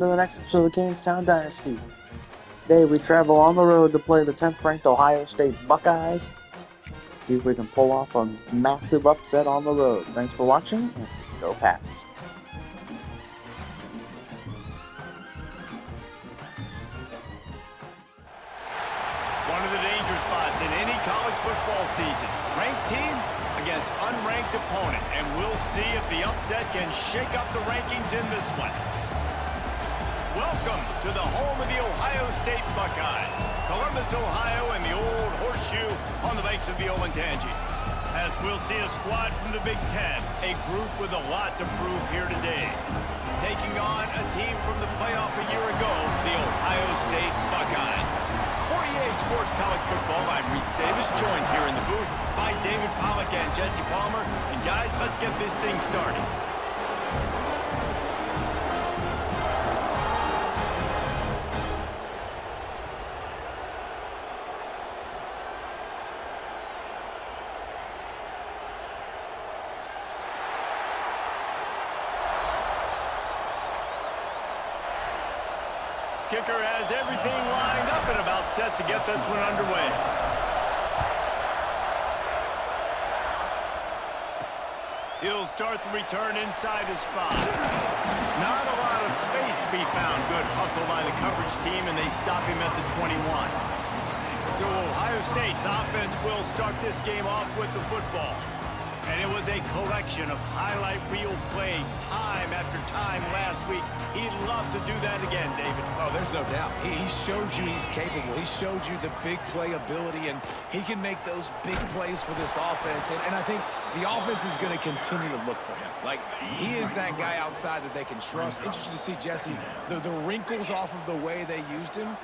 To the next episode of the Canstown Dynasty. Today we travel on the road to play the 10th ranked Ohio State Buckeyes. Let's see if we can pull off a massive upset on the road. Thanks for watching, and go Pats. One of the danger spots in any college football season. Ranked team against unranked opponent, and we'll see if the upset can shake up the rankings in this one. Welcome to the home of the Ohio State Buckeyes, Columbus, Ohio, and the old horseshoe on the banks of the Olentangy. As we'll see a squad from the Big Ten, a group with a lot to prove here today. Taking on a team from the playoff a year ago, the Ohio State Buckeyes. For EA Sports College Football, I'm Reese Davis, joined here in the booth by David Pollack and Jesse Palmer. And guys, let's get this thing started. Kicker has everything lined up and about set to get this one underway. He'll start the return inside his 5. Not a lot of space to be found. Good hustle by the coverage team, and they stop him at the 21. So Ohio State's offense will start this game off with the football. And it was a collection of highlight reel plays time after time last week. He'd love to do that again, David. Oh, there's no doubt. He showed you he's capable. He showed you the big play ability, and he can make those big plays for this offense. And I think the offense is going to continue to look for him. Like, he is that guy outside that they can trust. Interesting to see, Jesse, the wrinkles off of the way they used him,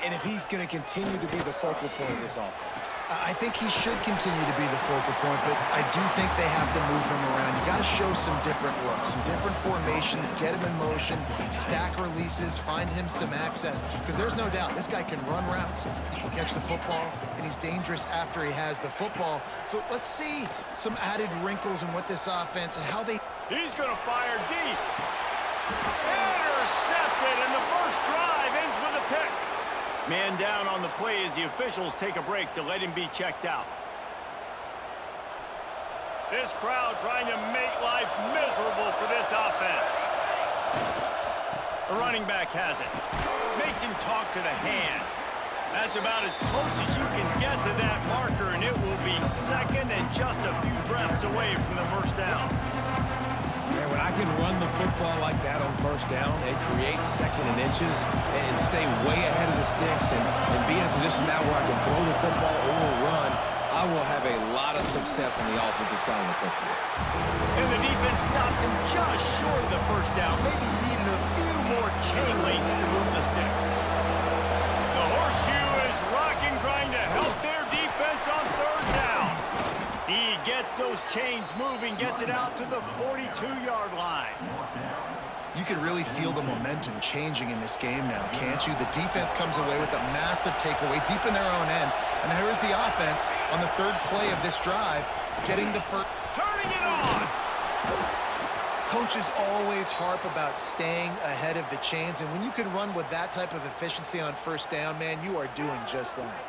and if he's going to continue to be the focal point of this offense. I think he should continue to be the focal point, but I do think they have to move him around. You got to show some different looks, some different formations, get him in motion, stack releases, find him some access, because there's no doubt this guy can run routes, he can catch the football, and he's dangerous after he has the football. So let's see some added wrinkles in what this offense and how they... He's going to fire deep. Intercepted, and the first drive ends with a pick. Man down on the play as the officials take a break to let him be checked out. This crowd trying to make life miserable for this offense. The running back has it. Makes him talk to the hand. That's about as close as you can get to that marker, and it will be second and just a few breaths away from the first down. Man, when I can run the football like that on first down, it creates second and inches and stay way ahead of the sticks and be in a position now where I can throw the football or run, I will have a lot of success on the offensive side of the football. And the defense stops him just short of the first down. Maybe needed a few more chain links to move the sticks. The horseshoe is rocking, trying to help their defense on third down. He gets those chains moving, gets it out to the 42-yard line. You can really feel the momentum changing in this game now, can't you? The defense comes away with a massive takeaway deep in their own end. And here's the offense on the third play of this drive, getting the first... Turning it on! Coaches always harp about staying ahead of the chains, and when you can run with that type of efficiency on first down, man, you are doing just that.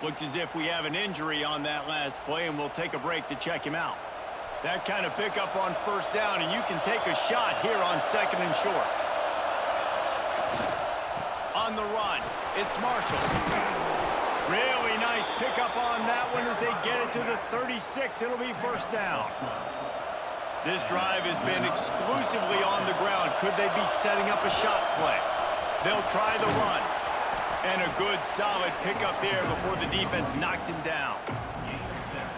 Looks as if we have an injury on that last play, and we'll take a break to check him out. That kind of pickup on first down, and you can take a shot here on second and short. On the run, it's Marshall. Really nice pickup on that one as they get it to the 36. It'll be first down. This drive has been exclusively on the ground. Could they be setting up a shot play? They'll try the run. And a good, solid pickup there before the defense knocks him down.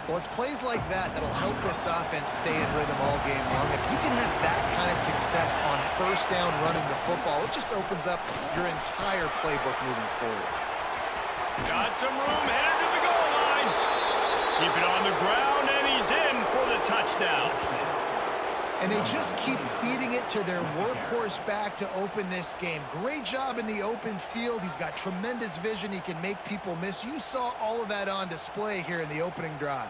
Well, it's plays like that that'll help this offense stay in rhythm all game long. If you can have that kind of success on first down running the football, it just opens up your entire playbook moving forward. Got some room, headed to the goal line. Keep it on the ground, and he's in for the touchdown. And they just keep feeding it to their workhorse back to open this game. Great job in the open field. He's got tremendous vision. He can make people miss. You saw all of that on display here in the opening drive.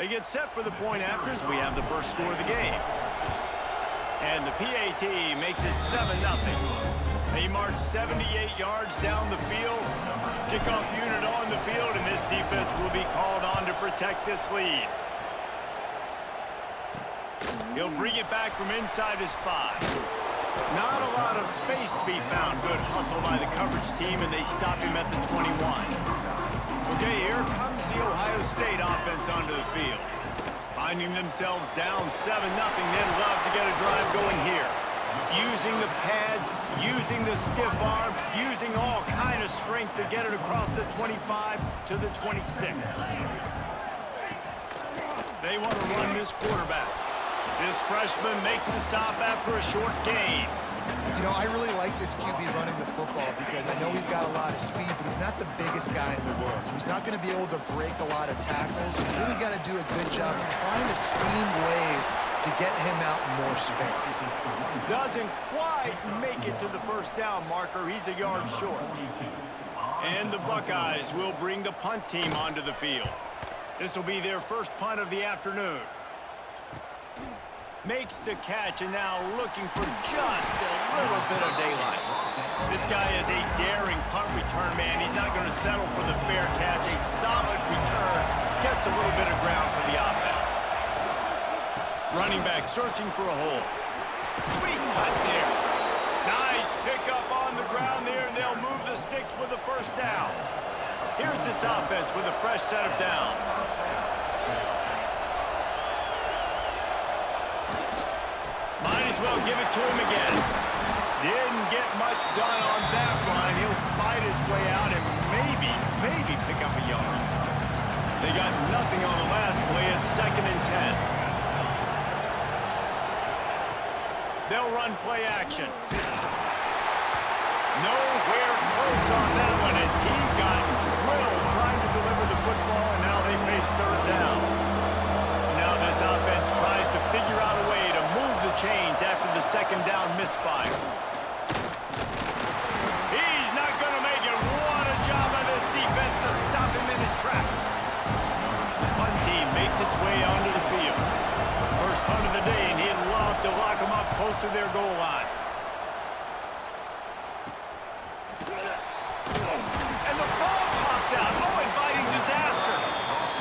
They get set for the point after as we have the first score of the game. And the PAT makes it 7-0. They march 78 yards down the field. Kickoff unit on the field, and this defense will be called on to protect this lead. He'll bring it back from inside his 5. Not a lot of space to be found. Good hustle by the coverage team, and they stop him at the 21. Okay, here comes the Ohio State offense onto the field. Finding themselves down 7-0, they'd love to get a drive going here. Using the pads, using the stiff arm, using all kind of strength to get it across the 25 to the 26. They want to run this quarterback. This freshman makes the stop after a short gain. You know, I really like this QB running the football because I know he's got a lot of speed, but he's not the biggest guy in the world. So he's not going to be able to break a lot of tackles. So you really got to do a good job of trying to scheme ways to get him out in more space. Doesn't quite make it to the first down marker. He's a yard short. And the Buckeyes will bring the punt team onto the field. This will be their first punt of the afternoon. Makes the catch, and now looking for just a little bit of daylight. This guy is a daring punt return man. He's not going to settle for the fair catch. A solid return gets a little bit of ground for the offense. Running back searching for a hole. Sweet cut there. Nice pickup on the ground there, and they'll move the sticks with the first down. Here's this offense with a fresh set of downs. Might as well give it to him again. Didn't get much done on that run. He'll fight his way out and maybe pick up a yard. They got nothing on the last play. It's 2nd and 10. They'll run play action. Nowhere close on that one as he got drilled trying to deliver the football, and now they face 3rd down. Now this offense tries to figure out a way to move the chains after the 2nd down misfire. He's not going to make it. What a job by this defense to stop him in his tracks. The punt team makes its way onto the field. First punt of the day, and he'd love to lock them up close to their goal line. And the ball pops out. Oh, inviting disaster.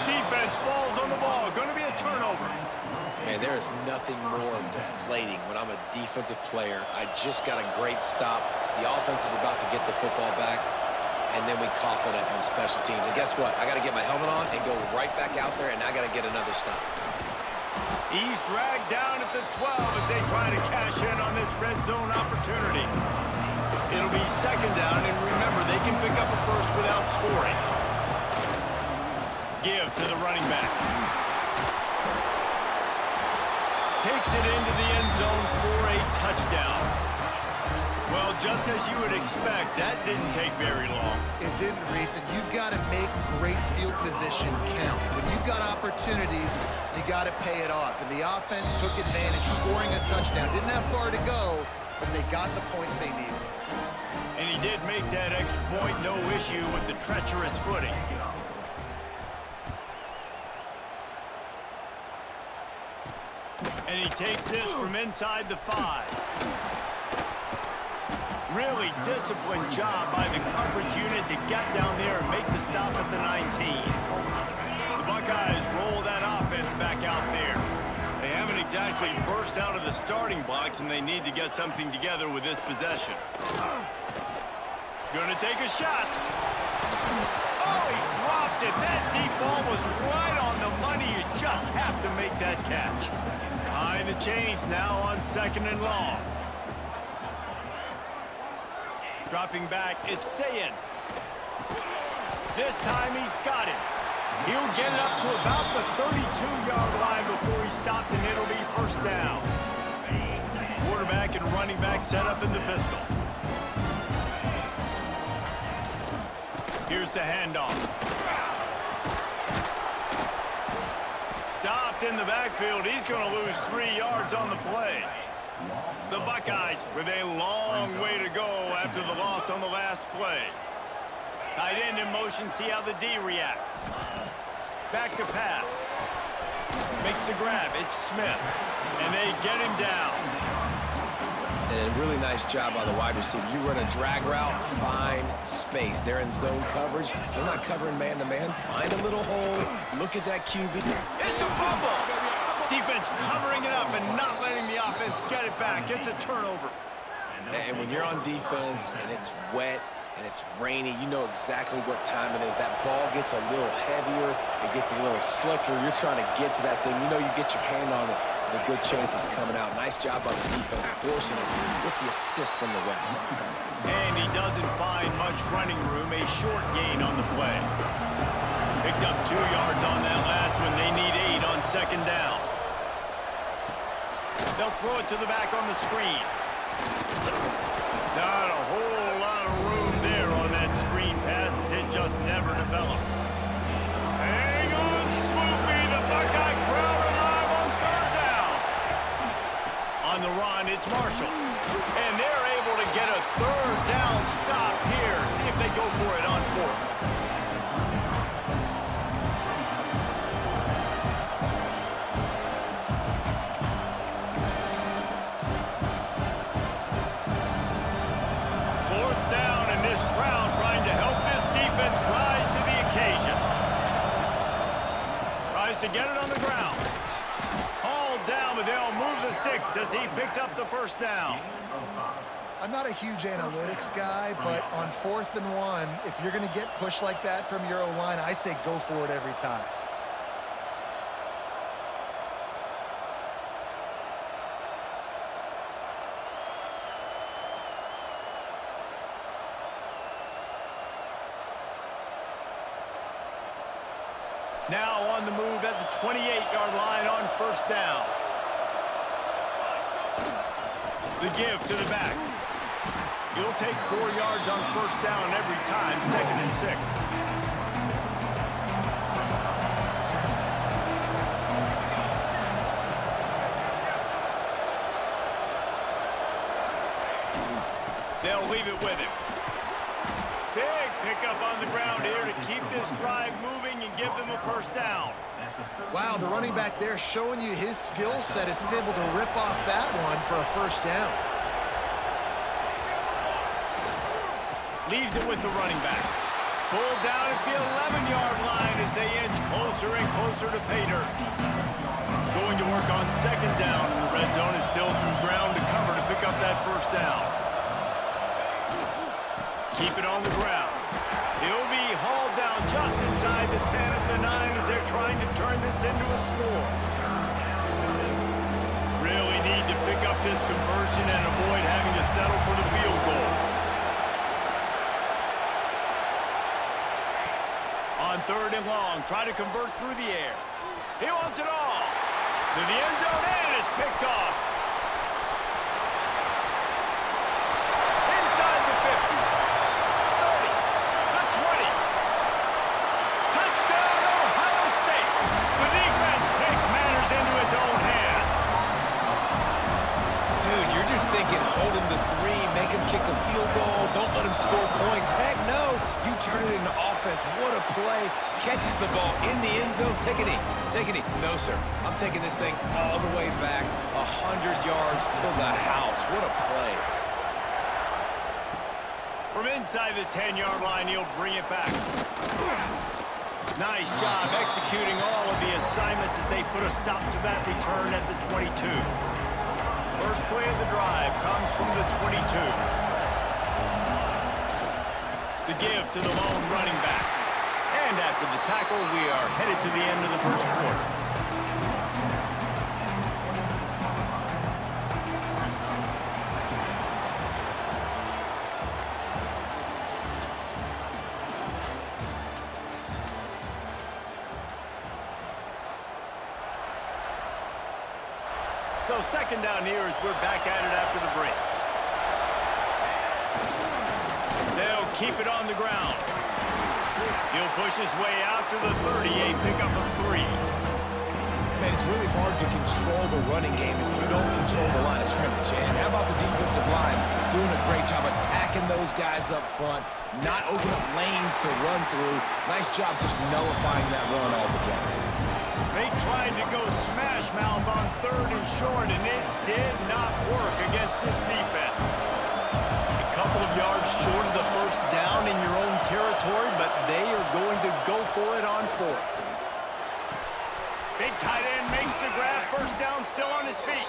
Defense falls on the ball. Going to be a turnover. Man, there is nothing more deflating when I'm a defensive player. I just got a great stop. The offense is about to get the football back, and then we cough it up on special teams. And guess what? I got to get my helmet on and go right back out there, and I got to get another stop. He's dragged down at the 12 as they try to cash in on this red zone opportunity. It'll be 2nd down, and remember, they can pick up a first without scoring. Give to the running back. Takes it into the end zone for a touchdown. Well, just as you would expect, that didn't take very long. It didn't, Reese, and you've got to make great field position count. When you've got opportunities, you got to pay it off. And the offense took advantage, scoring a touchdown. Didn't have far to go, but they got the points they needed. And he did make that extra point, no issue with the treacherous footing. And he takes this from inside the 5. Really disciplined job by the coverage unit to get down there and make the stop at the 19. The Buckeyes roll that offense back out there. They haven't exactly burst out of the starting blocks, and they need to get something together with this possession. Gonna take a shot. Oh, he dropped it. That deep ball was right on the money. You just have to make that catch. Behind the chains now on 2nd and long. Dropping back, it's Sayin. This time he's got it. He'll get it up to about the 32-yard line before he stopped, and it'll be 1st down. Quarterback and running back set up in the pistol. Here's the handoff. Stopped in the backfield. He's going to lose 3 yards on the play. The Buckeyes with a long way to go after the loss on the last play. Tight end in motion, see how the D reacts. Back to pass. Makes the grab. It's Smith. And they get him down. And a really nice job by the wide receiver. You run a drag route, find space. They're in zone coverage. They're not covering man-to-man. Find a little hole. Look at that QB. It's a fumble. Defense covering it up and not letting the offense get it back. It's a turnover. And when you're on defense and it's wet and it's rainy, you know exactly what time it is. That ball gets a little heavier. It gets a little slicker. You're trying to get to that thing. You know you get your hand on it. There's a good chance it's coming out. Nice job by the defense forcing it with the assist from the weather. And he doesn't find much running room. A short gain on the play. Picked up 2 yards on that last one. They need 8 on second down. They'll throw it to the back on the screen. Not a whole lot of room there on that screen pass as it just never developed. Hang on, Swoopy. The Buckeye crowd alive on third down. On the run, it's Marshall. And they're able to get a third down stop here. See if they go for it on fourth. To get it on the ground. Hauled down, but they'll move the sticks as he picks up the first down. I'm not a huge analytics guy, but on 4th and 1, if you're going to get pushed like that from your O-line, I say go for it every time. Now on the move at the 28-yard line on first down. The give to the back. You'll take 4 yards on first down every time, 2nd and 6. They'll leave it with him. Big pickup on the ground here to keep this drive moving and give them a first down. Wow, the running back there showing you his skill set as he's able to rip off that one for a first down. Leaves it with the running back. Pulled down at the 11-yard line as they inch closer and closer to pay dirt. Going to work on second down, and the red zone is still some ground to cover to pick up that first down. Keep it on the ground. He'll be hauled down just inside the 10 at the 9 as they're trying to turn this into a score. Really need to pick up this conversion and avoid having to settle for the field goal. On 3rd and long, try to convert through the air. He wants it all. To the end zone, and it's picked off. Inside the 50. Thinking, hold him to 3, make him kick a field goal, don't let him score points. Heck no, you turn it into offense. What a play. Catches the ball in the end zone. Take a knee. Take a knee. No, sir. I'm taking this thing all the way back 100 yards to the house. What a play. From inside the 10-yard line, he'll bring it back. Nice job executing all of the assignments as they put a stop to that return at the 22. First play of the drive comes from the 22. The give to the lone running back. And after the tackle, we are headed to the end of the first quarter. So second down here as we're back at it after the break. They'll keep it on the ground. He'll push his way out to the 30, a pickup of 3. Man, it's really hard to control the running game if you don't control the line of scrimmage. And how about the defensive line doing a great job attacking those guys up front, not open up lanes to run through. Nice job just nullifying that run altogether. They tried to go smash mouth on 3rd and short, and it did not work against this defense. A couple of yards short of the first down in your own territory, but they are going to go for it on 4th. Big tight end makes the grab. First down, still on his feet.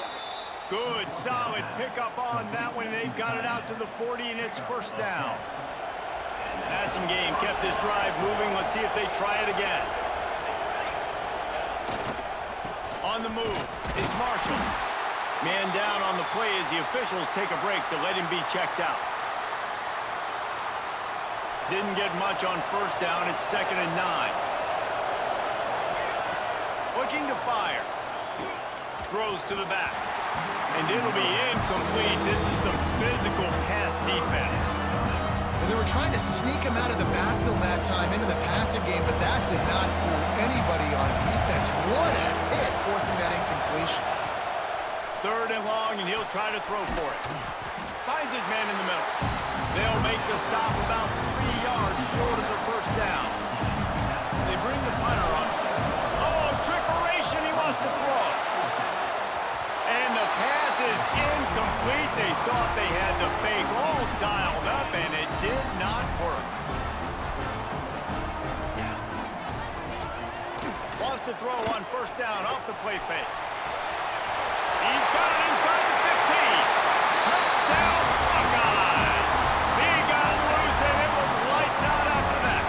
Good, solid pickup on that one. They've got it out to the 40, and it's first down. Passing game kept this drive moving. Let's see if they try it again. On the move, it's Marshall. Man down on the play as the officials take a break to let him be checked out. Didn't get much on first down. It's 2nd and 9. Looking to fire. Throws to the back. And it'll be incomplete. This is some physical pass defense. Well, they were trying to sneak him out of the backfield that time into the passing game, but that did not fool anybody on defense. What a hit, forcing that incompletion. 3rd and long, and he'll try to throw for it. Finds his man in the middle. They'll make the stop about 3 yards short of the first down. They bring the punter on. Oh, trickeration, he wants to throw. And the pass is incomplete. They thought they had the fake all dialed up, and it did not work. Wants to throw on first down off the play fake. He's got it inside the 15. Touchdown, Buckeyes. He got loose, and it was lights out after that.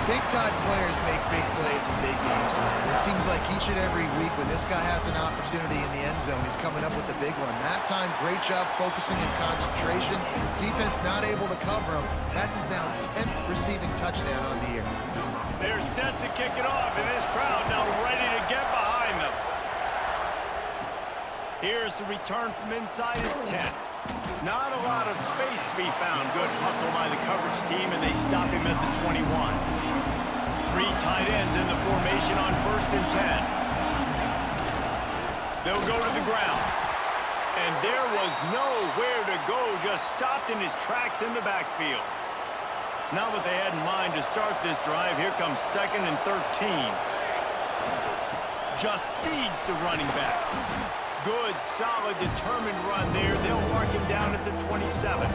Big-time players make big plays in big games. It seems like each and every week when this guy has an opportunity in the end zone, he's coming up with the big one. That time, great job focusing and concentration. Defense not able to cover him. That's his now 10th receiving touchdown on the year. They're set to kick it off, and this crowd now ready to get behind them. Here's the return from inside his 10. Not a lot of space to be found. Good hustle by the coverage team, and they stop him at the 21. 3 tight ends in the formation on 1st and 10. They'll go to the ground. And there was nowhere to go, just stopped in his tracks in the backfield. Not what they had in mind to start this drive. Here comes 2nd and 13. Just feeds the running back. Good, solid, determined run there. They'll mark him down at the 27.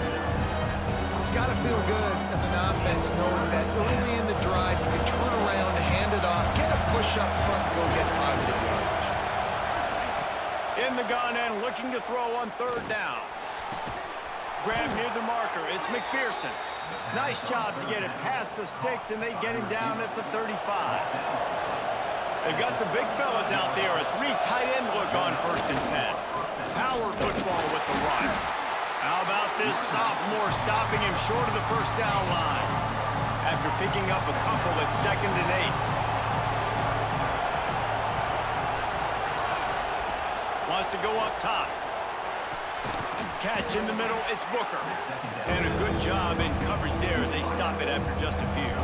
It's got to feel good as an offense knowing that early in the drive you can turn around, hand it off, get a push up front, go get positive yardage. In the gun end, looking to throw on 3rd down. Grab near the marker. It's McPherson. Nice job to get it past the sticks, and they get him down at the 35. They've got the big fellas out there. A 3 tight end look on 1st and 10. Power football with the run. How about this sophomore stopping him short of the first down line after picking up a couple at 2nd and 8. Wants to go up top. Catch in the middle. It's Booker. And a good job in coverage there as they stop it after just a few.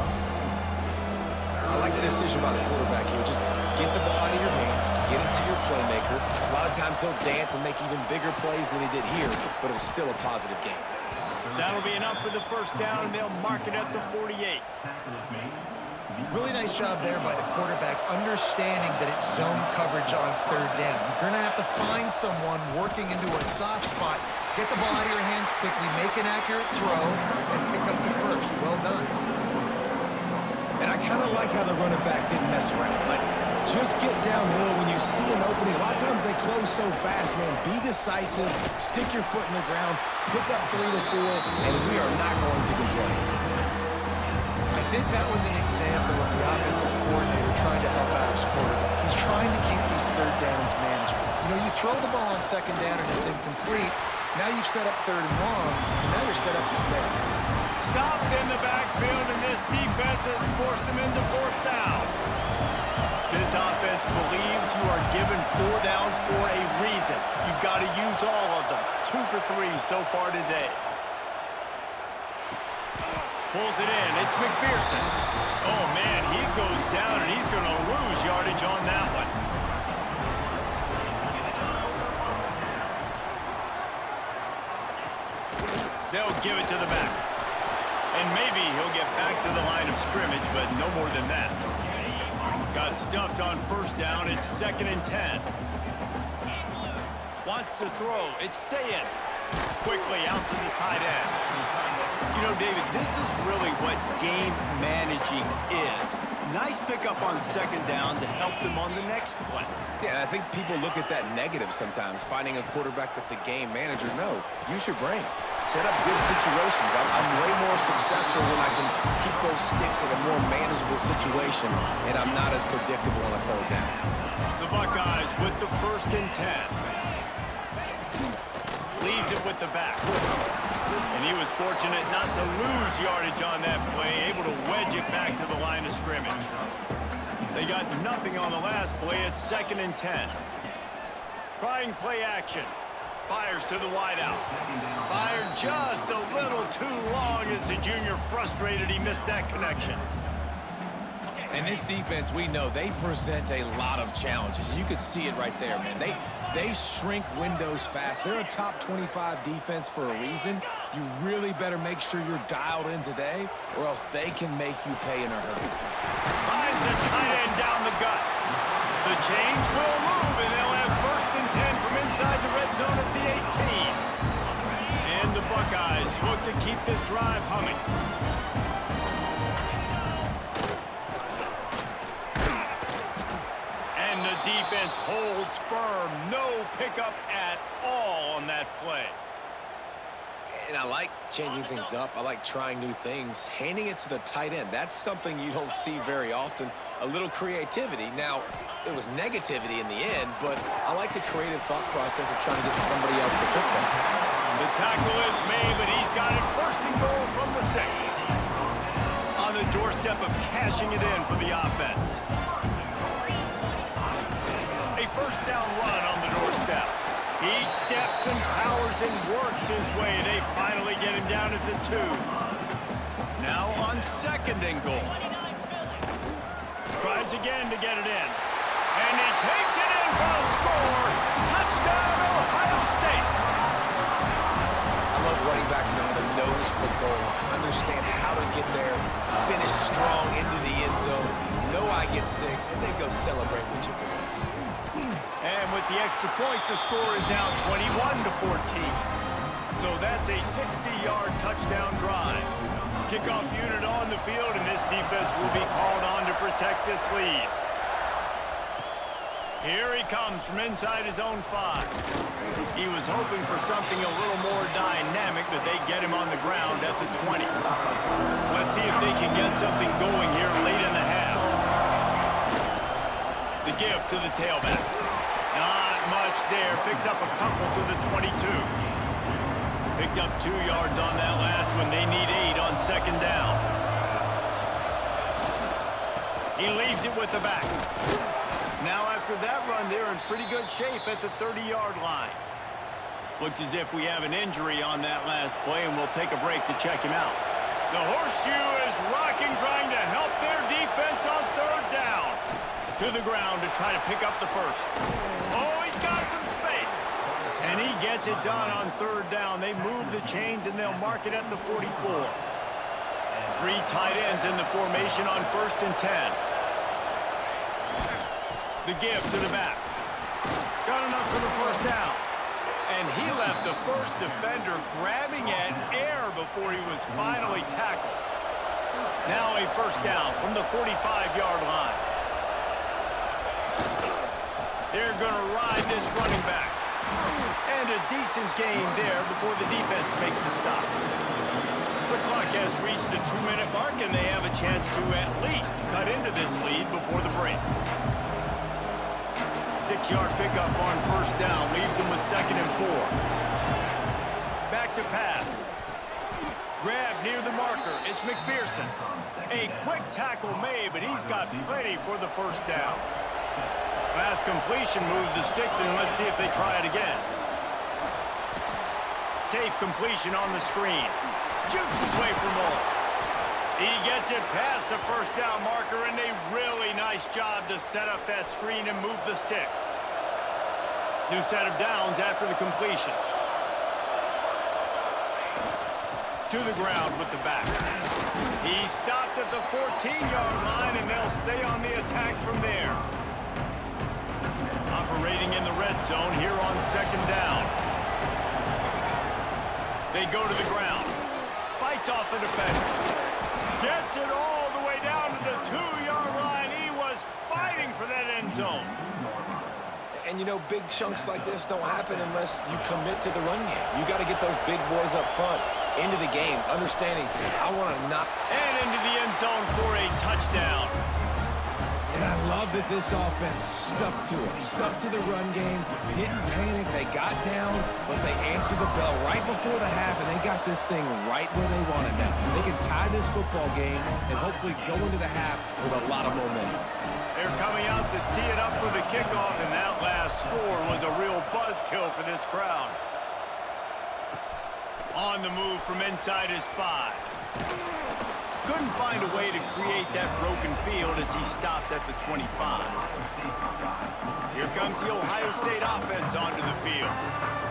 I like the decision by the quarterback here. Just get the ball out of your hands, get it to your playmaker. A lot of times he'll dance and make even bigger plays than he did here, but it was still a positive game. That'll be enough for the first down, and they'll mark it at the 48. Really nice job there by the quarterback, understanding that it's zone coverage on 3rd down. You're going to have to find someone working into a soft spot, get the ball out of your hands quickly, make an accurate throw, and pick up the first. Well done. And I kind of like how the running back didn't mess around. Like, just get downhill when you see an opening. A lot of times they close so fast, man. Be decisive, stick your foot in the ground, pick up 3 to 4, and we are not going to complain. I think that was an example of the offensive coordinator trying to help out his quarterback. He's trying to keep these 3rd downs manageable. You know, you throw the ball on 2nd down and it's incomplete. Now you've set up 3rd and long, and now you're set up to fail. Stopped in the backfield, and this defense has forced him into 4th down. This offense believes you are given 4 downs for a reason. You've got to use all of them. 2 for 3 so far today. Pulls it in. It's McPherson. Oh, man, he goes down, and he's going to lose yardage on that one. They'll give it to the back. And maybe he'll get back to the line of scrimmage, but no more than that. Got stuffed on first down. It's 2nd and 10. Wants to throw. It's Sayed. Quickly out to the tight end. You know, David, this is really what game managing is. Nice pickup on 2nd down to help them on the next play. Yeah, I think people look at that negative sometimes, finding a quarterback that's a game manager. No, use your brain. Set up good situations. I'm way more successful when I can keep those sticks in a more manageable situation, and I'm not as predictable on a 3rd down. The Buckeyes with the 1st and 10. Leaves it with the back. And he was fortunate not to lose yardage on that play, able to wedge it back to the line of scrimmage. They got nothing on the last play. It's 2nd and 10. Trying play action. Fires to the wideout. Fired just a little too long as the junior frustrated he missed that connection. And this defense, we know, they present a lot of challenges. And you could see it right there, man. They shrink windows fast. They're a top 25 defense for a reason. You really better make sure you're dialed in today, or else they can make you pay in a hurry. Finds a tight end down the gut. The change will move, and they'll have 1st and 10 from inside the red zone at the 18. And the Buckeyes look to keep this drive humming. And the defense holds firm. No pickup at all on that play. And I like changing things up. I like trying new things. Handing it to the tight end, that's something you don't see very often. A little creativity. Now, it was negativity in the end, but I like the creative thought process of trying to get somebody else the football. The tackle is made, but he's got it 1st and goal from the 6. On the doorstep of cashing it in for the offense. A 1st down run on the doorstep. He steps and powers and works his way. They finally get him down at the 2. Now on 2nd and goal. Tries again to get it in. And he takes it in for a score. Touchdown, Ohio State. I love running backs that have a nose for the goal. Understand how to get there, finish strong into the end zone. Know I get 6, and then go celebrate with your boys. And with the extra point, the score is now 21-14. So that's a 60-yard touchdown drive. Kickoff unit on the field, and this defense will be called on to protect this lead. Here he comes from inside his own 5. He was hoping for something a little more dynamic, but they get him on the ground at the 20. Let's see if they can get something going here late in the half. The give to the tailback. Not much there. Picks up a couple to the 22. Picked up 2 yards on that last one. They need 8 on 2nd down. He leaves it with the back. Now after that run, they're in pretty good shape at the 30-yard line. Looks as if we have an injury on that last play, and we'll take a break to check him out. The horseshoe is rocking, trying to help their defense on 3rd down. To the ground to try to pick up the 1st. Oh, he's got some space. And he gets it done on 3rd down. They move the chains, and they'll mark it at the 44. 3 tight ends in the formation on 1st and 10. The give to the back. Got enough for the 1st down. And he left the first defender grabbing at air before he was finally tackled. Now a 1st down from the 45-yard line. They're going to ride this running back. And a decent gain there before the defense makes the stop. The clock has reached the 2-minute mark, and they have a chance to at least cut into this lead before the break. 6-yard pickup on 1st down leaves them with 2nd and 4. Back to pass. Grab near the marker. It's McPherson. A quick tackle made, but he's got plenty for the 1st down. Pass completion moves the sticks, and let's see if they try it again. Safe completion on the screen. Jukes his way for more. He gets it past the 1st down marker, and a really nice job to set up that screen and move the sticks. New set of downs after the completion. To the ground with the back. He stopped at the 14-yard line, and they'll stay on the attack from there. Operating in the red zone here on 2nd down. They go to the ground. Fights off a defender. Gets it all the way down to the 2-yard line. He was fighting for that end zone. And, you know, big chunks like this don't happen unless you commit to the run game. You got to get those big boys up front into the game, understanding I want to knock. And into the end zone for a touchdown. And I love that this offense stuck to it, stuck to the run game, didn't panic. They got down, but they answered the bell right before the half, and they got this thing right where they want it now. They can tie this football game and hopefully go into the half with a lot of momentum. They're coming out to tee it up for the kickoff, and that last score was a real buzzkill for this crowd. On the move from inside his 5. Couldn't find a way to create that broken field as he stopped at the 25. Here comes the Ohio State offense onto the field.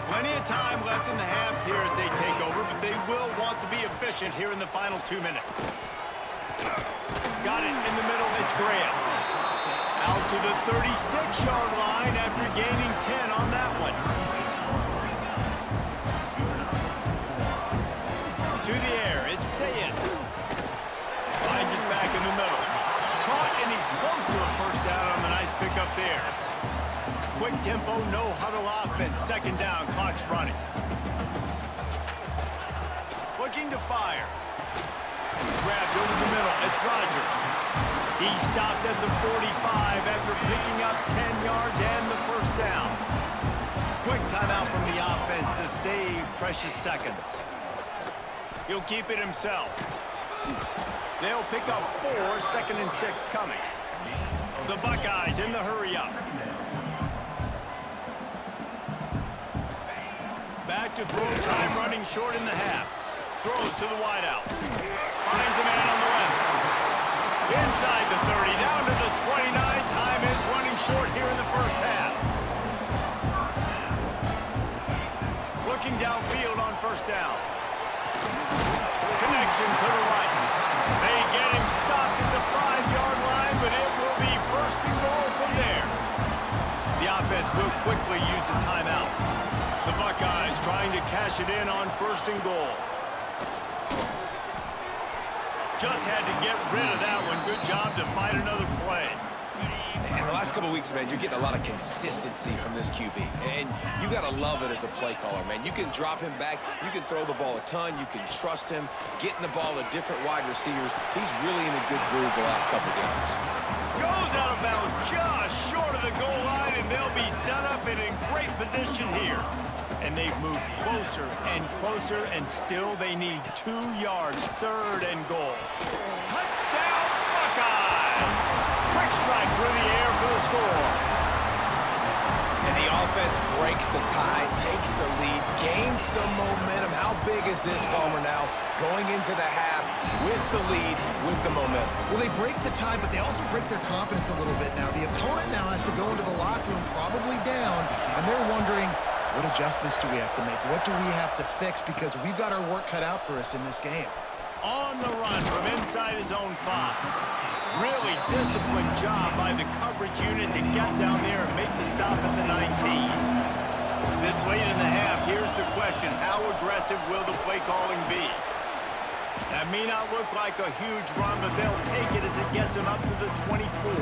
Plenty of time left in the half here as they take over, but they will want to be efficient here in the final 2 minutes. Got it in the middle, it's Graham. Out to the 36-yard line after gaining 10 on that one. To the air, it's Sayed. Finds his back in the middle. Caught, and he's close to a first down on the nice pickup there. Quick tempo, no huddle offense. 2nd down, clock's running. Looking to fire. Grabbed over the middle, it's Rodgers. He stopped at the 45 after picking up 10 yards and the first down. Quick timeout from the offense to save precious seconds. He'll keep it himself. They'll pick up 4, 2nd and 6 coming. The Buckeyes in the hurry-up. Back to throw time, running short in the half. Throws to the wideout. Finds a man on the left. Inside the 30, down to the 29. Time is running short here in the first half. Looking downfield on first down. Connection to the right. They get him stopped at the 5-yard line, but it will be 1st and goal from there. The offense will quickly use a timeout. The Buckeyes trying to cash it in on 1st and goal. Just had to get rid of that one. Good job to fight another play. In the last couple of weeks, man, you're getting a lot of consistency from this QB. And you got to love it as a play caller, man. You can drop him back. You can throw the ball a ton. You can trust him, getting the ball to different wide receivers. He's really in a good groove the last couple of games. Goes out of bounds just short of the goal line, and they'll be set up and in great position here. And they've moved closer and closer, and still they need 2 yards, 3rd and goal. Touchdown, Buckeyes! Quick strike through the air for the score. And the offense breaks the tie, takes the lead, gains some momentum. How big is this, Palmer, now? Going into the half with the lead, with the momentum. Well, they break the tie, but they also break their confidence a little bit now. The opponent now has to go into the locker room probably down, and they're wondering, what adjustments do we have to make? What do we have to fix? Because we've got our work cut out for us in this game. On the run from inside his own 5. Really disciplined job by the coverage unit to get down there and make the stop at the 19. This late in the half, here's the question. How aggressive will the play calling be? That may not look like a huge run, but they'll take it as it gets them up to the 24.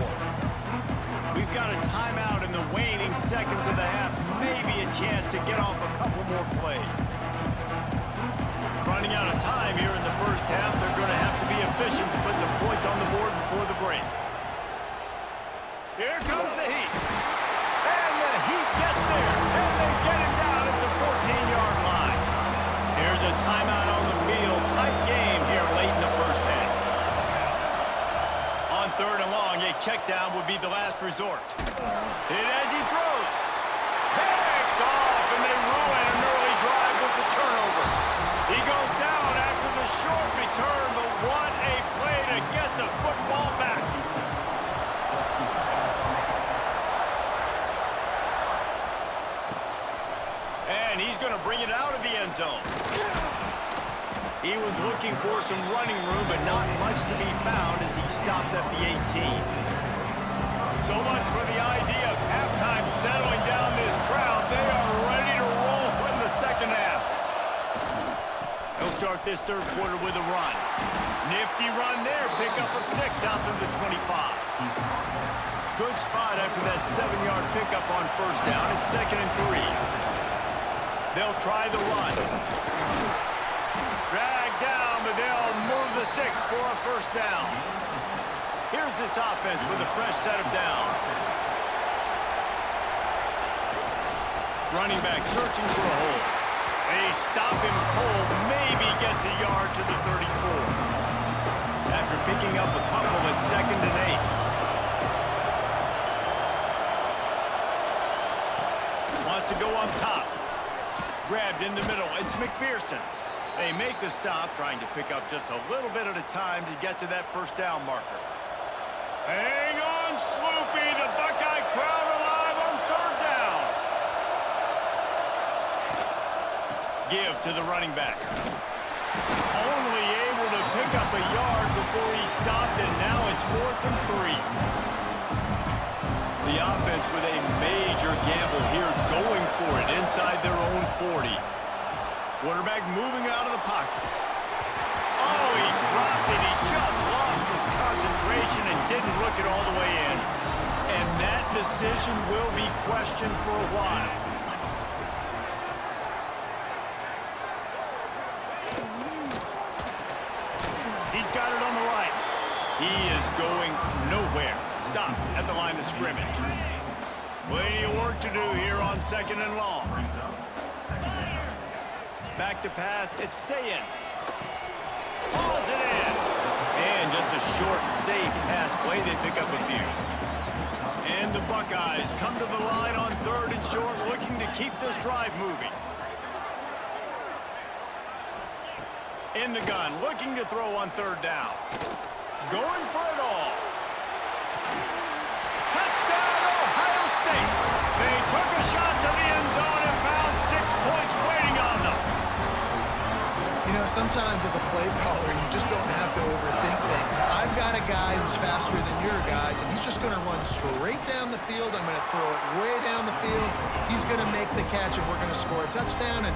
We've got a timeout in the waning seconds of the half. Maybe a chance to get off a couple more plays. Running out of time here in the first half. They're going to have to be efficient to put some points on the board before the break. Here comes the Heat. And the Heat gets there. And they get him down at the 14-yard line. Here's a timeout on the field. Tight game here late in the first half. On 3rd and long, a check down would be the last resort. Hit as he throws. Picked off, and they ruin an early drive with the turnover. He goes down after the short return, but what a play to get the football back. And he's going to bring it out of the end zone. He was looking looking for some running room, but not much to be found as he stopped at the 18. So much for the idea of halftime settling down this crowd. They are ready to roll in the second half. They'll start this third quarter with a run. Nifty run there, pickup of 6 out to the 25. Good spot after that 7-yard pickup on first down. It's 2nd and 3. They'll try the run. Drag down, but they'll move the sticks for a first down. Here's this offense with a fresh set of downs. Running back searching for a hole. They stop him cold, maybe gets a yard to the 34. After picking up a couple at 2nd and 8. Wants to go on top. Grabbed in the middle. It's McPherson. They make the stop, trying to pick up just a little bit at a time to get to that first down marker. Hang on, Sloopy. The Buckeye crowd alive on third down. Give to the running back. Only able to pick up a yard before he stopped, and now it's 4th and 3. The offense with a major gamble here, going for it inside their own 40. Quarterback moving out of the pocket. Oh, he dropped it. He just lost his concentration and didn't look it all the way in. And that decision will be questioned for a while. He's got it on the right. He is going nowhere. Stop at the line of scrimmage. Plenty of work to do here on 2nd and long. Back to pass. It's Sayin. Pulls it in. And just a short, safe pass play. They pick up a few. And the Buckeyes come to the line on 3rd and short, looking to keep this drive moving. In the gun, looking to throw on 3rd down. Going for it all. Touchdown, Ohio State. They took a shot to the end zone and found 6 points waiting on them. You know, sometimes as a play caller, you just don't have to overthink things. I've got a guy who's faster than your guys, and he's just going to run straight down the field. I'm going to throw it way down the field. He's going to make the catch, and we're going to score a touchdown, and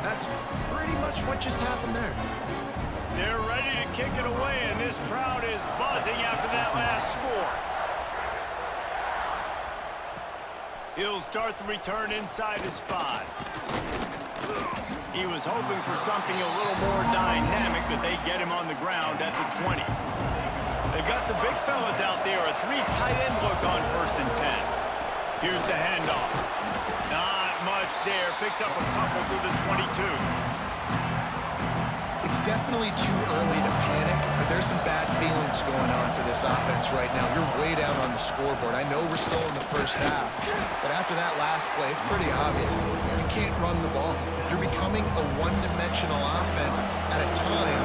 that's pretty much what just happened there. They're ready to kick it away, and this crowd is buzzing after that last score. He'll start the return inside his 5. He was hoping for something a little more dynamic, but they get him on the ground at the 20. They've got the big fellas out there, a 3 tight end look on 1st and 10. Here's the handoff. Not much there. Picks up a couple to the 22. It's definitely too early to panic, but there's some bad feelings going on for this offense right now. You're way down on the scoreboard. I know we're still in the first half, but after that last play, it's pretty obvious. You can't run the ball. You're becoming a one-dimensional offense at a time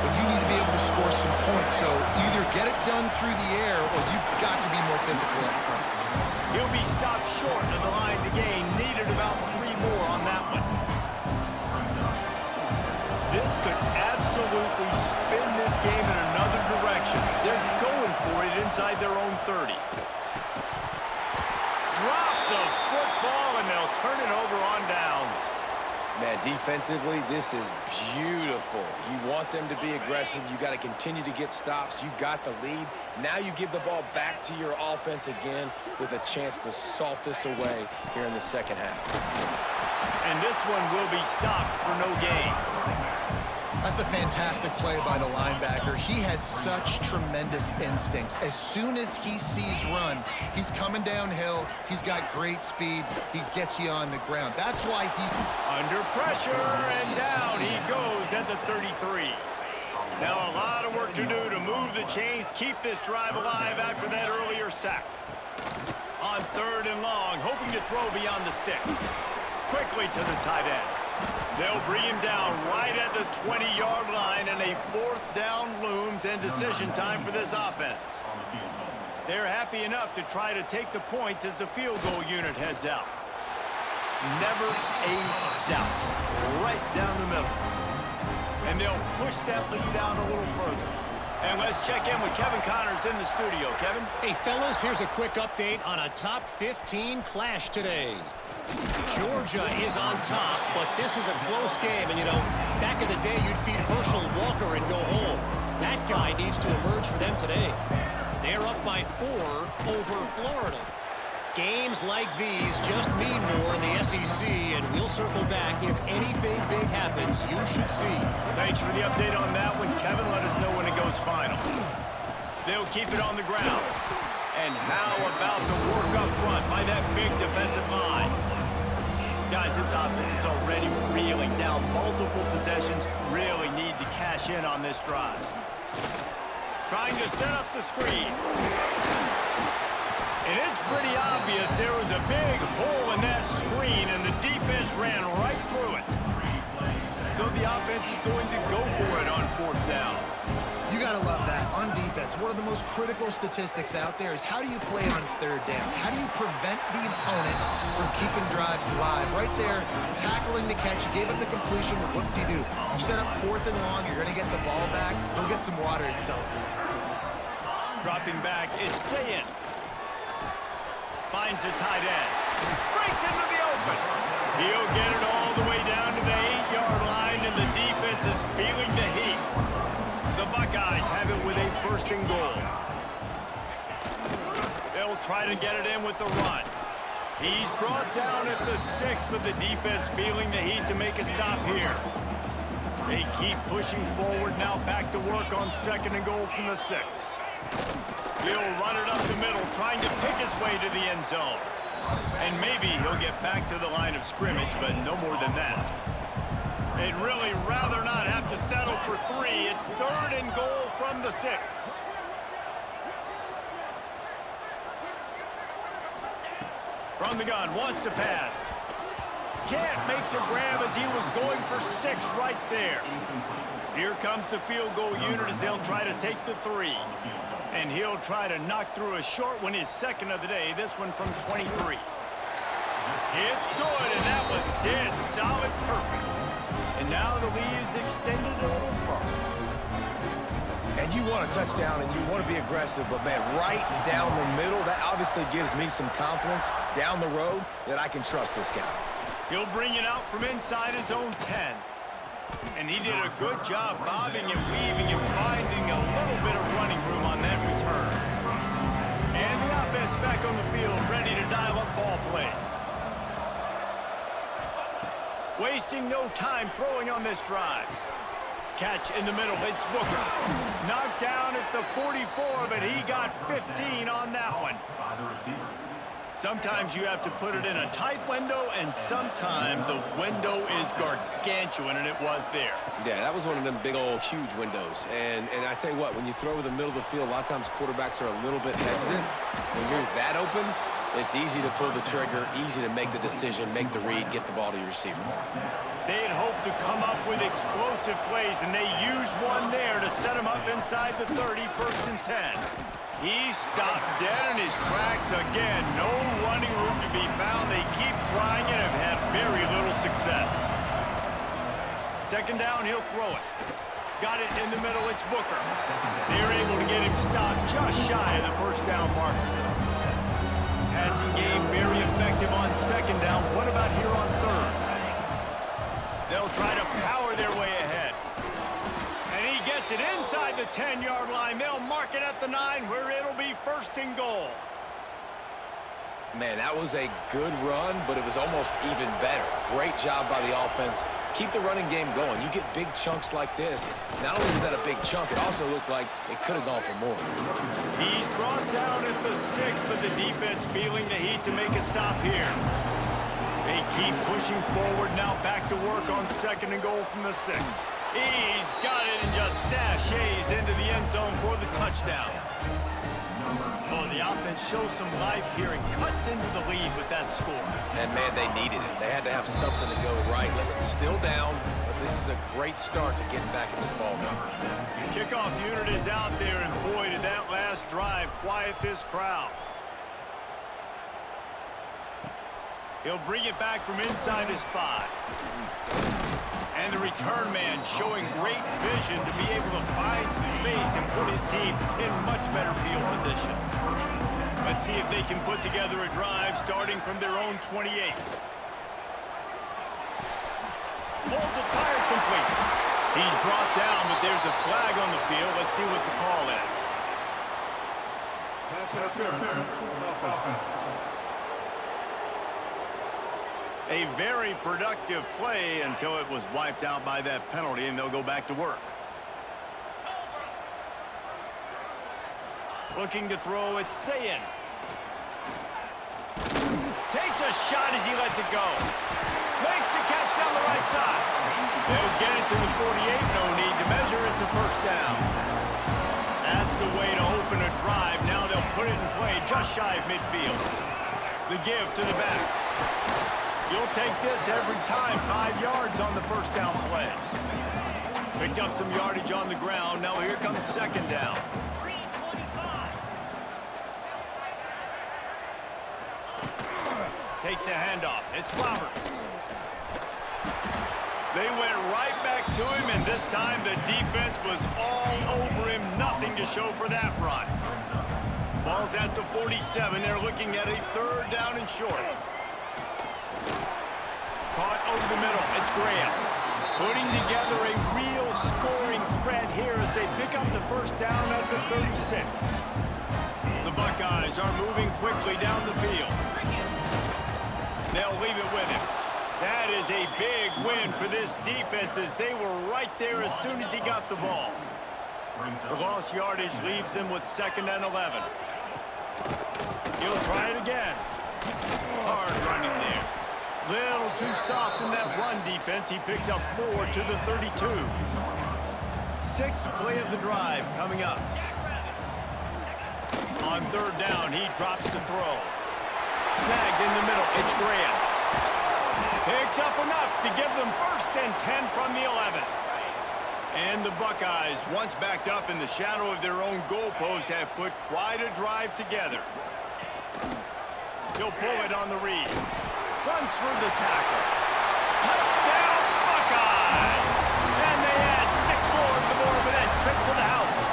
when you need to be able to score some points. So either get it done through the air or you've got to be more physical up front. He'll be stopped short of the line to gain. Needed about 3 more on that one. This could absolutely spin this game in another direction. They're going for it inside their own 30. Drop the football, and they'll turn it over on downs. Man, defensively, this is beautiful. You want them to be aggressive. You got to continue to get stops. You got the lead. Now you give the ball back to your offense again with a chance to salt this away here in the second half. And this one will be stopped for no gain. That's a fantastic play by the linebacker. He has such tremendous instincts. As soon as he sees run, he's coming downhill. He's got great speed. He gets you on the ground. That's why he's under pressure, and down he goes at the 33. Now a lot of work to do to move the chains, keep this drive alive after that earlier sack. On 3rd and long, hoping to throw beyond the sticks. Quickly to the tight end. They'll bring him down right at the 20-yard line, and a 4th down looms, and decision time for this offense. They're happy enough to try to take the points as the field goal unit heads out. Never a doubt. Right down the middle. and they'll push that lead out a little further. And let's check in with Kevin Connors in the studio. Kevin? Hey, fellas, here's a quick update on a top 15 clash today. Georgia is on top, but this is a close game. And, you know, back in the day, you'd feed Herschel Walker and go home. That guy needs to emerge for them today. They're up by 4 over Florida. Games like these just mean more in the SEC, and we'll circle back. If anything big happens, you should see. Thanks for the update on that one, Kevin. Let us know when it goes final. They'll keep it on the ground. And how about the work up front by that big defensive line? Guys, this offense is already reeling down multiple possessions. Really need to cash in on this drive. Trying to set up the screen. And it's pretty obvious there was a big hole in that screen, and the defense ran right through it. So the offense is going to go for it on 4th down. You got to love that. On defense, one of the most critical statistics out there is how do you play on 3rd down? How do you prevent the opponent from keeping drives alive? Right there, tackling the catch, you gave up the completion, but what do? You set up 4th and long, you're going to get the ball back, go get some water and celebrate. Dropping back, it's Sayin. Finds the tight end. Breaks into the open. He'll get it all the way down to the 8-yard line, and the defense is feeling the heat. The Buckeyes have it with a 1st and goal. They'll try to get it in with the run. He's brought down at the 6, but the defense feeling the heat to make a stop here. They keep pushing forward now, back to work on 2nd and goal from the 6. He'll run it up the middle, trying to pick his way to the end zone. And maybe he'll get back to the line of scrimmage, but no more than that. They'd really rather not have to settle for 3. It's 3rd and goal from the 6. From the gun, wants to pass. Can't make the grab as he was going for 6 right there. Here comes the field goal unit as they'll try to take the 3. And he'll try to knock through a short one, his 2nd of the day, this one from 23. It's good, and that was dead solid perfect. And now the lead is extended a little further. And you want a touchdown, and you want to be aggressive, but, man, right down the middle, that obviously gives me some confidence down the road that I can trust this guy. He'll bring it out from inside his own 10. And he did a good job bobbing and weaving and finding a little bit of running room on that return. And the offense back on the field, ready to dial up ball plays. Wasting no time throwing on this drive. Catch in the middle, it's Booker. Knocked down at the 44, but he got 15 on that one. Sometimes you have to put it in a tight window, and sometimes the window is gargantuan, and it was there. Yeah, that was one of them big old huge windows. And I tell you what, when you throw over the middle of the field, a lot of times quarterbacks are a little bit hesitant. When you're that open, it's easy to pull the trigger, easy to make the decision, make the read, get the ball to your receiver. They had hoped to come up with explosive plays, and they used one there to set him up inside the 30, 1st and 10. He stopped dead in his tracks again. No running room to be found. They keep trying and have had very little success. 2nd down, he'll throw it. Got it in the middle, it's Booker. They're able to get him stopped just shy of the 1st down marker. Passing game very effective on 2nd down. What about here on 3rd? They'll try to power their way ahead. And he gets it inside the 10-yard line. They'll mark it at the 9 where it'll be 1st and goal. Man, that was a good run, but it was almost even better. Great job by the offense. Keep the running game going. You get big chunks like this. Not only was that a big chunk, it also looked like it could have gone for more. He's brought down at the 6, but the defense feeling the heat to make a stop here. They keep pushing forward now, back to work on 2nd and goal from the 6. He's got it and just sashays into the end zone for the touchdown. Oh, the offense shows some life here and cuts into the lead with that score. And, man, they needed it. They had to have something to go right. Listen, still down, but this is a great start to getting back in this ballgame. The kickoff unit is out there, and boy, did that last drive quiet this crowd. He'll bring it back from inside his 5. And the return man showing great vision to be able to find some space and put his team in much better field position. Let's see if they can put together a drive starting from their own 28. Pulls it fired complete. He's brought down, but there's a flag on the field. Let's see what the call is. Pass interference. A very productive play until it was wiped out by that penalty, and they'll go back to work. Looking to throw, it's Sayin. Takes a shot as he lets it go. Makes the catch down the right side. They'll get it to the 48. No need to measure. It's a first down. That's the way to open a drive. Now they'll put it in play just shy of midfield. The give to the back. You'll take this every time. 5 yards on the first down play. Picked up some yardage on the ground. Now here comes second down. Takes a handoff. It's Roberts. They went right back to him, and this time the defense was all over him. Nothing to show for that run. Ball's at the 47. They're looking at a third down and short. Caught over the middle. It's Graham. Putting together a real scoring threat here as they pick up the first down at the 36. The Buckeyes are moving quickly down the field. They'll leave it with him. That is a big win for this defense as they were right there as soon as he got the ball. The lost yardage leaves them with 2nd and 11. He'll try it again. Hard running there. Little too soft in that run defense. He picks up 4 to the 32. 6th play of the drive coming up. On third down, he drops the throw. Snagged in the middle. It's Graham. Picks up enough to give them 1st and 10 from the 11. And the Buckeyes, once backed up in the shadow of their own goalpost, have put quite a drive together. He'll pull it on the read. Runs through the tackle. Touchdown, Buckeyes! And they add 6 more to the board with that trip to the house.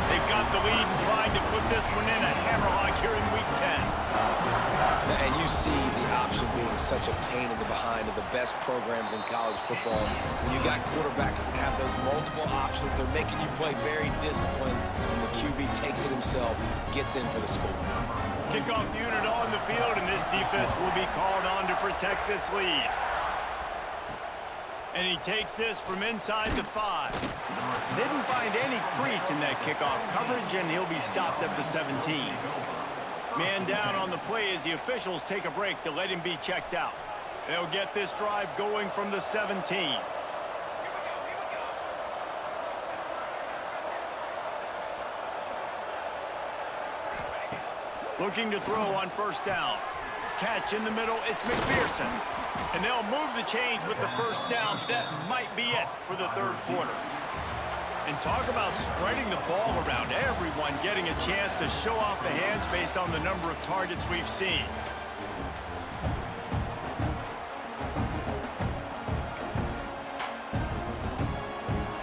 They've got the lead and trying to put this one in a hammerlock here in Week 10. And you see the option being such a pain in the behind of the best programs in college football. When you got quarterbacks that have those multiple options, they're making you play very disciplined, and the QB takes it himself, gets in for the score. Kickoff unit on the field, and this defense will be called on to protect this lead. And he takes this from inside the 5. Didn't find any crease in that kickoff coverage, and he'll be stopped at the 17. Man down on the play as the officials take a break to let him be checked out. They'll get this drive going from the 17. Looking to throw on first down. Catch in the middle, it's McPherson. And they'll move the chains with the first down. That might be it for the third quarter. And talk about spreading the ball around. Everyone getting a chance to show off the hands based on the number of targets we've seen.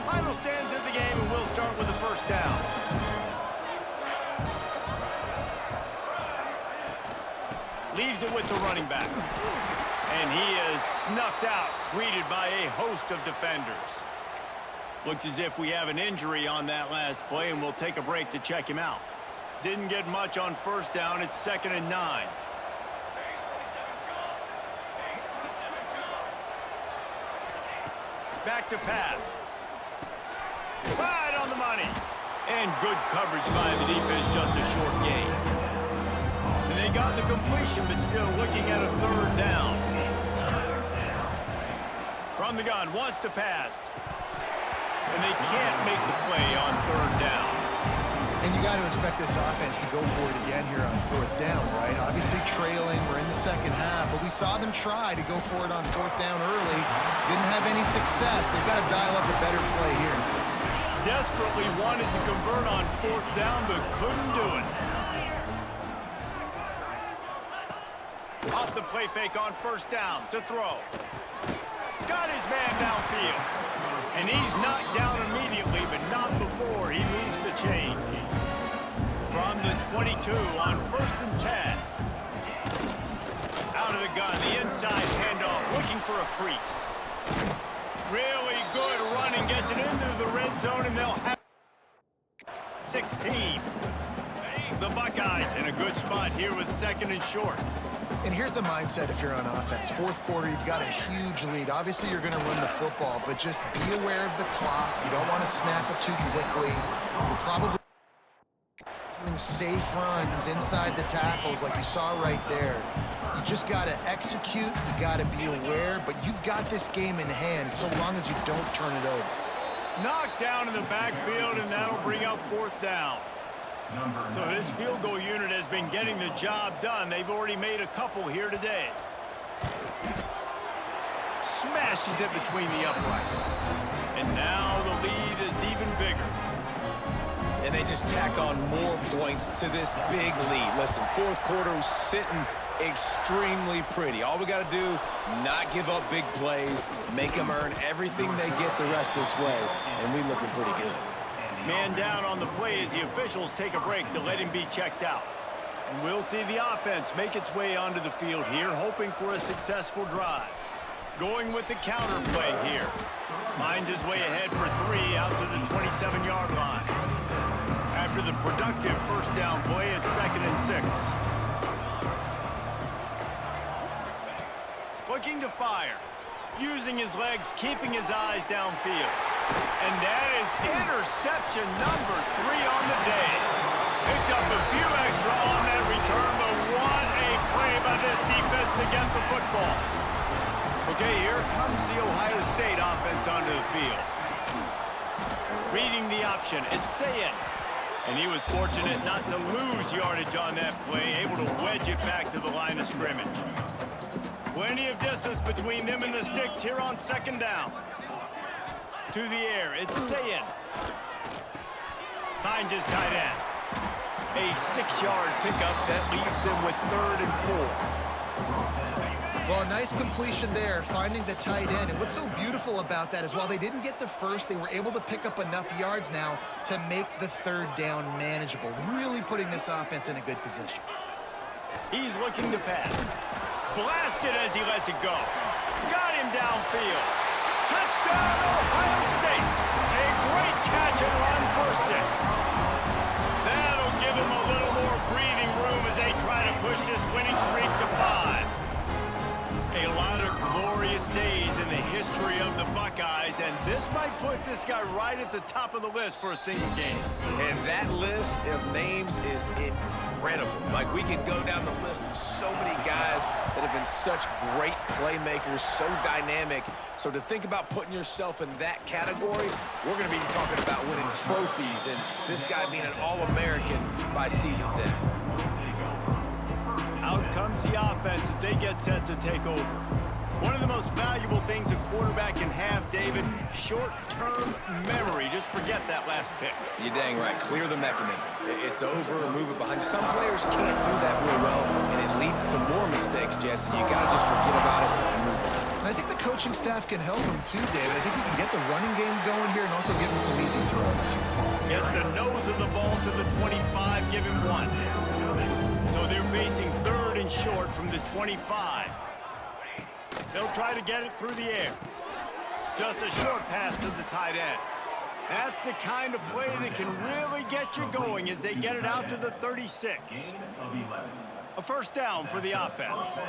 Final stands of the game, and we'll start with the first down. Leaves it with the running back. And he is snuffed out, greeted by a host of defenders. Looks as if we have an injury on that last play, and we'll take a break to check him out. Didn't get much on first down. It's 2nd and 9. Back to pass. Right on the money. And good coverage by the defense, just a short gain. And they got the completion, but still looking at a third down. From the gun, wants to pass. And they can't make the play on third down. And you got to expect this offense to go for it again here on 4th down, right? Obviously trailing, we're in the second half, but we saw them try to go for it on 4th down early. Didn't have any success. They've got to dial up a better play here. Desperately wanted to convert on 4th down, but couldn't do it. Off the play fake on first down to throw. got his man downfield. And he's knocked down immediately, but not before he moves the chains. From the 22 on 1st and 10. Out of the gun, the inside handoff, looking for a crease. Really good running, gets it into the red zone, and they'll have 16. The Buckeyes in a good spot here with 2nd and short. And here's the mindset if you're on offense. 4th quarter, you've got a huge lead. Obviously, you're going to run the football, but just be aware of the clock. You don't want to snap it too quickly. You're probably doing safe runs inside the tackles like you saw right there. You just got to execute. You got to be aware, but you've got this game in hand so long as you don't turn it over. Knocked down in the backfield, and that'll bring up 4th down. So this field goal unit has been getting the job done. They've already made a couple here today. Smashes it between the uprights. And now the lead is even bigger. And they just tack on more points to this big lead. Listen, 4th quarter is sitting extremely pretty. All we got to do, not give up big plays, make them earn everything they get the rest this way, and we looking pretty good. Man down on the play as the officials take a break to let him be checked out. And we'll see the offense make its way onto the field here, hoping for a successful drive. Going with the counter play here. Finds his way ahead for 3 out to the 27-yard line. After the productive 1st down play, it's 2nd and 6. Looking to fire. Using his legs, keeping his eyes downfield. And that is interception number 3 on the day. Picked up a few extra on that return, but what a play by this defense to get the football. Okay, here comes the Ohio State offense onto the field. Reading the option, it's Sayin. And he was fortunate not to lose yardage on that play, able to wedge it back to the line of scrimmage. Plenty of distance between them and the sticks here on 2nd down. To the air, it's Sayin. Finds his tight end. A 6-yard pickup that leaves him with 3rd and 4. Well, a nice completion there, finding the tight end. And what's so beautiful about that is while they didn't get the first, they were able to pick up enough yards now to make the 3rd down manageable. Really putting this offense in a good position. He's looking to pass. Blasted as he lets it go. Got him downfield. Touchdown, Ohio State. A great catch and run for 6. That'll give him a little more breathing room as they try to push this winning streak to 5. A lot of glorious days in the history of the Buckeyes, and this might put this guy right at the top of the list for a single game. And that list of names is incredible. Like, we can go down the list of so many guys that have been such great playmakers, so dynamic. So to think about putting yourself in that category, we're going to be talking about winning trophies and this guy being an All-American by season's end. Out comes the offense as they get set to take over. One of the most valuable things a quarterback can have, David, short-term memory. Just forget that last pick. You're dang right. Clear the mechanism. It's over, move it behind you. Some players can't do that real well, and it leads to more mistakes, Jesse. You got to just forget about it and move on. And I think the coaching staff can help him too, David. I think we can get the running game going here and also give him some easy throws. Gets the nose of the ball to the 25, give him 1. So they're facing 3rd and short from the 25. They'll try to get it through the air. Just a short pass to the tight end. That's the kind of play that can really get you going as they get it out to the 36. A 1st down for the offense.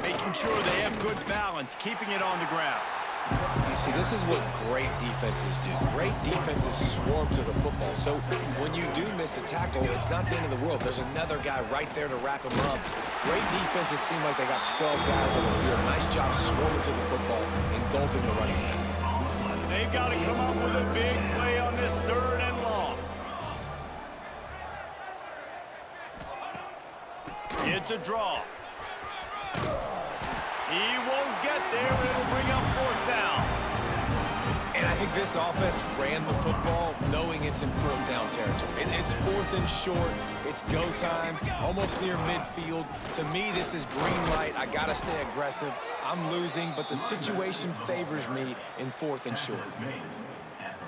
Making sure they have good balance, keeping it on the ground. You see, this is what great defenses do. Great defenses swarm to the football. So when you do miss a tackle, it's not the end of the world. There's another guy right there to wrap him up. Great defenses seem like they got 12 guys on the field. Nice job swarming to the football, engulfing the running back. They've got to come up with a big play on this 3rd and long. It's a draw. He won't get there. It'll bring up 4th down. And I think this offense ran the football knowing it's in fourth down territory. It's fourth and short. It's go time, almost near midfield. To me, this is green light. I got to stay aggressive. I'm losing, but the situation favors me in fourth and short.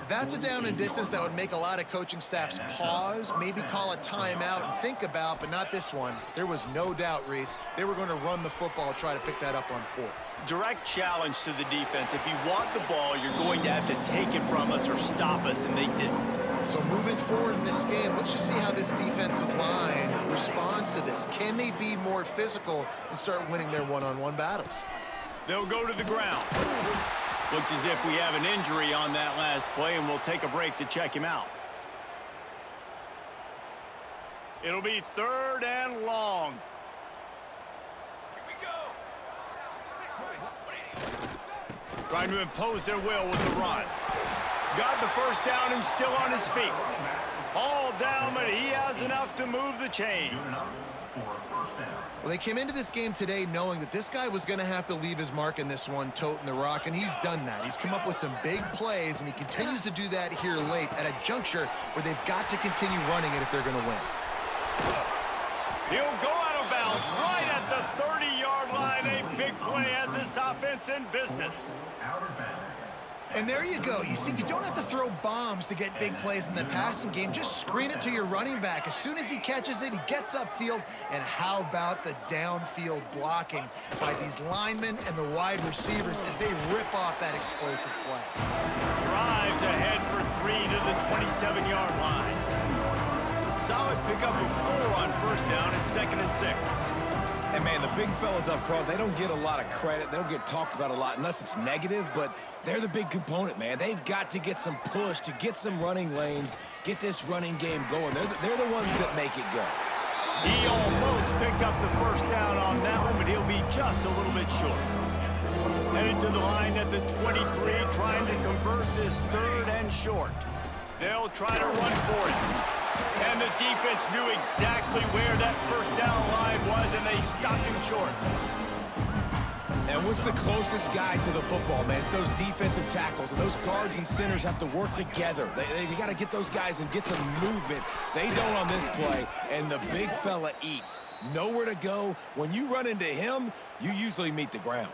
That's a down and distance that would make a lot of coaching staffs pause, maybe call a timeout and think about, but not this one. There was no doubt, Reese, they were going to run the football, try to pick that up on fourth. Direct challenge to the defense. If you want the ball, you're going to have to take it from us or stop us, and they didn't. So moving forward in this game, let's just see how this defensive line responds to this. Can they be more physical and start winning their one-on-one battles? They'll go to the ground. Looks as if we have an injury on that last play, and we'll take a break to check him out. It'll be 3rd and long. Here we go. Trying to impose their will with the run. Got the first down and still on his feet. All down, but he has enough to move the chains. Well, they came into this game today knowing that this guy was going to have to leave his mark in this one, toting the rock, and he's done that. He's come up with some big plays, and he continues to do that here late at a juncture where they've got to continue running it if they're going to win. He'll go out of bounds right at the 30-yard line. A big play has this offense in business. And there you go. You see, you don't have to throw bombs to get big plays in the passing game. Just screen it to your running back. As soon as he catches it, he gets upfield. And how about the downfield blocking by these linemen and the wide receivers as they rip off that explosive play. Drives ahead for 3 to the 27-yard line. Solid pickup of 4 on first down and 2nd and 6. And, man, the big fellas up front, they don't get a lot of credit. They don't get talked about a lot unless it's negative, but they're the big component, man. They've got to get some push, to get some running lanes, get this running game going. They're the ones that make it go. He almost picked up the first down on that one, but he'll be just a little bit short. Headed to the line at the 23, trying to convert this 3rd and short. They'll try to run for it. And the defense knew exactly where that first down line was, and they stopped him short. And what's the closest guy to the football, man? It's those defensive tackles, and those guards and centers have to work together. They got to get those guys and get some movement. They don't on this play, and the big fella eats. Nowhere to go. When you run into him, you usually meet the ground.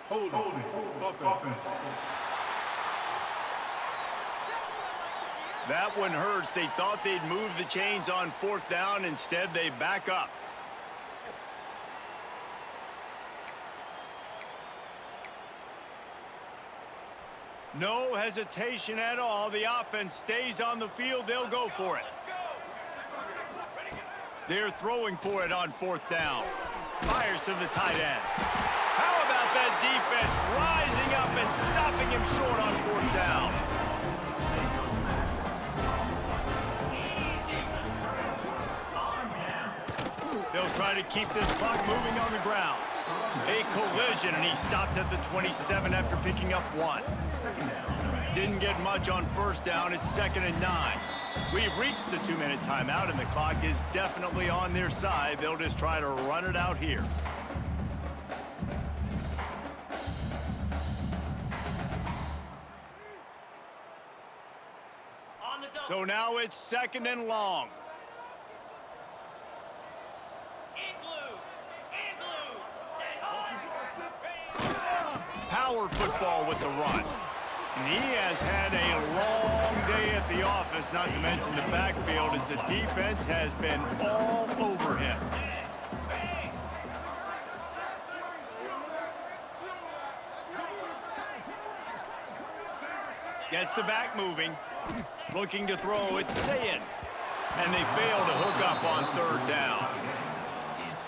Hold offense. That one hurts. They thought they'd move the chains on 4th down. Instead, they back up. No hesitation at all. The offense stays on the field. They'll go for it. They're throwing for it on 4th down. Fires to the tight end. How about that defense rising up and stopping him short on 4th down? They'll try to keep this clock moving on the ground. A collision, and he stopped at the 27 after picking up 1. Didn't get much on first down. It's 2nd and 9. We've reached the 2-minute timeout, and the clock is definitely on their side. They'll just try to run it out here. So now it's 2nd and long. Power football with the run. And he has had a long day at the office, not to mention the backfield, as the defense has been all over him. Gets the back moving. Looking to throw, it's Sayin. And they fail to hook up on 3rd down.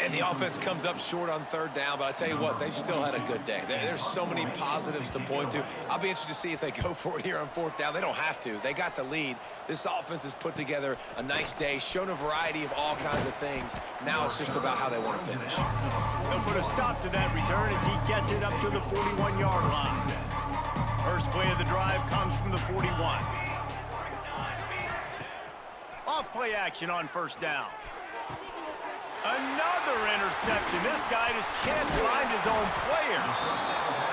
And the offense comes up short on 3rd down, but I tell you what, they've still had a good day. There's so many positives to point to. I'll be interested to see if they go for it here on 4th down. They don't have to. They got the lead. This offense has put together a nice day, shown a variety of all kinds of things. Now it's just about how they want to finish. They'll put a stop to that return as he gets it up to the 41-yard line. First play of the drive comes from the 41. Off play action on 1st down. Another interception. This guy just can't find his own players.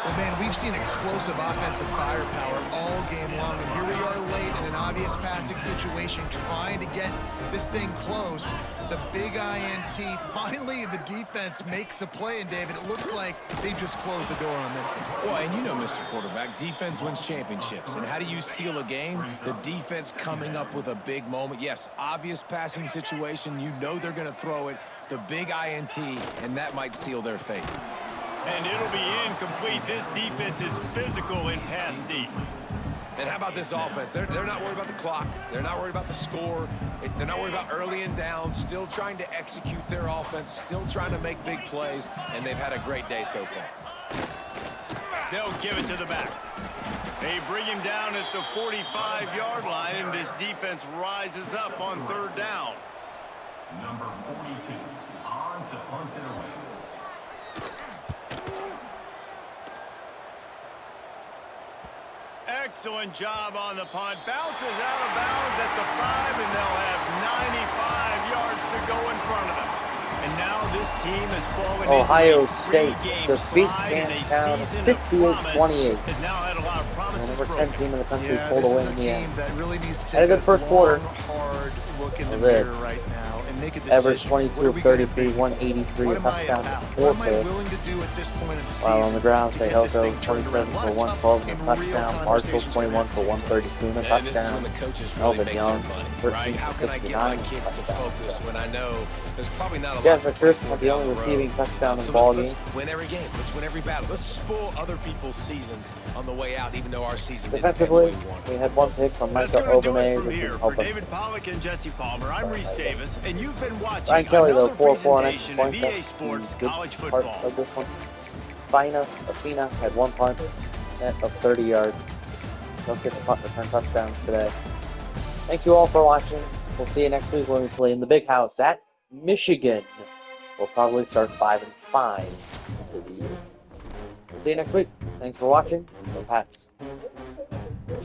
Well, man, we've seen explosive offensive firepower all game long, and here we are late in an obvious passing situation trying to get this thing close. The big INT, finally the defense makes a play, and David, it looks like they just closed the door on this one. Well, and you know, Mr. Quarterback, defense wins championships. And how do you seal a game? The defense coming up with a big moment. Yes, obvious passing situation. You know they're going to throw it. The big INT, and that might seal their fate. And it'll be incomplete. This defense is physical in pass deep. And how about this offense? They're not worried about the clock. They're not worried about the score. They're not worried about early and down. Still trying to execute their offense. Still trying to make big plays. And they've had a great day so far. They'll give it to the back. They bring him down at the 45-yard line, and this defense rises up on third down. Number 42, on to punt it away. Excellent job on the punt. Bounces out of bounds at the 5, and they'll have 95 yards to go in front of them. And now this team is falling Ohio into a State three-game defeats slide, and a Canstown season of 58-28. Has now had a lot of The promises number 10 broken. team in the country Yeah, pulled this away is a in the team end. that really needs to Had a take good first quarter. hard look in the That's it. mirror right now and make a decision. Average 22 What are of we gonna 33, be? 183, What a am I touchdown, about? 4 What am I willing picks. to do at this point of the season? While on the ground, to get Fehoko, this thing turned 27 around? for A lot of 112 and a tough and touchdown. real Marshall, conversations 21 right for 132 and a And this is touchdown. when the coaches really Melvin make Young, their money, 13 right? for How can I get 69 my kids to touchdown. focus when I know there's probably not a Jeff lot to McPherson play had for the down only road. receiving touchdown in the So ball let's game. win every game. Let's win every battle. Let's spoil other people's seasons on the way out, even though our season didn't end the Defensively, way we wanted. we had one pick from That's Micah going to do it Obame from that here. can For help us. David Pollock and Jesse Palmer, I'm Reese Davis, and you've been watching Ryan Kelly, though, another 4-4 on presentation extra of points. EA That's Sports a good College part Football. of this one. Afina had one punt, net of 30 yards. Don't get the punt return touchdowns today. Thank you all for watching. We'll see you next week when we play in the Big House at Michigan. We'll probably start 5-5 for the year. We'll see you next week. Thanks for watching. Go Pats.